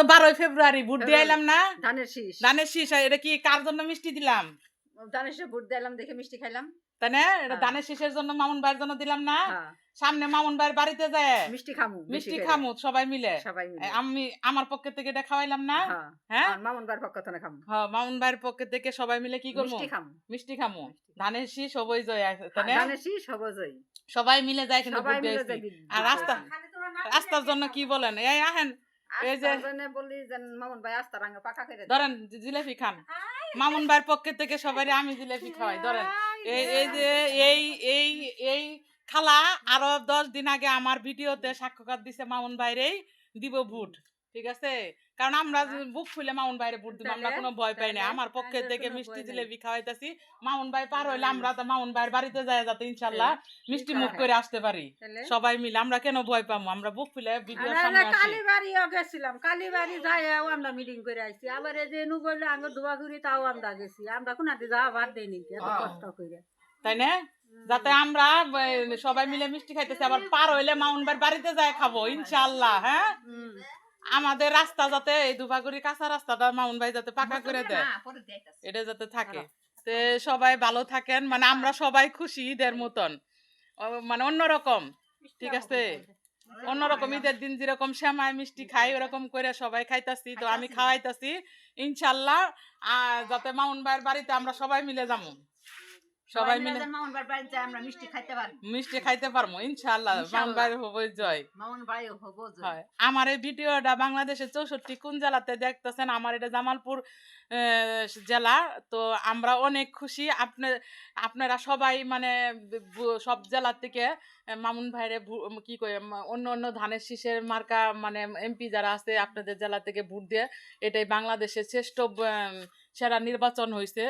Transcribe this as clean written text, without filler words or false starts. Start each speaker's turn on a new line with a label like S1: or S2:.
S1: তো 12 ফেব্রুয়ারি ভোট দিয়ে
S2: ফেব্রুয়ারি।
S1: এলাম না
S2: ধানের শীষ।
S1: ধানের শীষ এটা কি কার জন্য মিষ্টি দিলাম
S2: ধানের শীষে ভোট দিলাম দেখে মিষ্টি খাইলাম।
S1: তাই না এটা
S2: হ্যাঁ।
S1: ধানের শীষের জন্য মামুন ভাইয়ের জন্য দিলাম না
S2: হ্যাঁ।
S1: সামনে মামুন ভাইয়ের বাড়িতে যায়
S2: মিষ্টি খামু বেশি
S1: মিষ্টি
S2: করে।
S1: খামু সবাই মিলে
S2: সবাই মিলে।
S1: আমি আমার পক্ষে থেকে এটা খাওয়াইলাম না
S2: হ্যাঁ।
S1: হ্যাঁ
S2: আর মামুন বার পক্ষ থেকে খামু।
S1: হ্যাঁ মামুন ভাইয়ের পক্ষে থেকে সবাই মিলে কি করবো
S2: মিষ্টি খামু।
S1: মিষ্টি খামু
S2: মিষ্টি খামু।
S1: ধানের শীষ সবই জয় আছে তাই না
S2: ধানের শীষ সবজই।
S1: সবাই মিলে যায় কিন্তু
S2: সবাই
S1: ভোট
S2: মিলে
S1: দিয়েছি।
S2: যাই
S1: আর রাস্তার জন্য কি বলেন এই আহেন এই যে
S2: বলি যে মামুন ভাই আস্তা রাঙা পাকা করে দেন।
S1: ধরেন জিলাপি খান মামুন ভাইয়ের পক্ষে থেকে সবাই আমি জিলাপি খাওয়াই ধরেন এই যে এই খালা আরো 10 দিন আগে আমার ভিডিওতে সাক্ষাৎকার দিছে মামুন ভাইরেই দিব ভোট ঠিক আছে কারণ আমরা বুক ফুলে মামুন ভাইরে ভোট দিব আমরা কোনো ভয় পাই না আমার পক্ষে থেকে মিষ্টি জিলাপি খাওয়াইতাছি মামুন ভাই পার হইলে আমরা তো মামুন ভাইয়ের বাড়িতে যায় যাতে ইনশাআল্লাহ মিষ্টি মুখ করে আসতে পারি সবাই মিলে আমরা কেন ভয় পাবো আমরা বুক ফুলে ভিডিও সামনে আসি
S3: কালীবাড়িও গেছিলাম কালীবাড়ি যাইও আমরা মিটিং করে আইছি আবার এই যে নু বললে আঙ্গ দুয়াঘুরি তাও আমরা গেছি আমরা কোনাতে যাওয়া বাদ দেয়নি এত কষ্ট করে
S1: তাই না যাতে আমরা সবাই মিলে মিষ্টি খাইতেছি আবার পার হইলে মামুন ভাইয়ের বাড়িতে যায় খাবো ইনশাআল্লাহ হ্যাঁ আমাদের রাস্তা যাতে এই দুবাগুড়ি কাঁচা রাস্তাটা মামুন ভাই যাতে পাকা করে দেয় এটা যাতে থাকে তে সবাই ভালো থাকেন মানে আমরা সবাই খুশি ঈদের মতন মানে অন্যরকম ঠিক আছে অন্যরকম ঈদের দিন যেরকম সেমাই মিষ্টি খাই ওরকম করে সবাই খাইতাছি তো আমি খাওয়াইতাছি ইনশাআল্লাহ যাতে মামুন ভাইয়ের বাড়িতে আমরা সবাই মিলে যাবো সবাই মিলে
S2: মামুন ভাই বাড়িতে আমরা মিষ্টি খাইতে পারবো
S1: মিষ্টি খাইতে পারবো ইনশাআল্লাহ মামুন ভাই হবো জয়
S2: মামুন ভাই হবো জয়
S1: হয় আমার এই ভিডিওটা বাংলাদেশের 64 কোন জেলাতে দেখতেছেন আমার এটা জামালপুর জেলা তো আমরা অনেক খুশি আপনারা সবাই মানে সব জেলা থেকে মামুন ভাইরে কি কই অন্য অন্য ধানের শীষের মার্কা মানে এমপি যারা আছে আপনাদের জেলা থেকে ভোট দিয়ে এটাই বাংলাদেশের শ্রেষ্ঠ সেরা নির্বাচন হয়েছে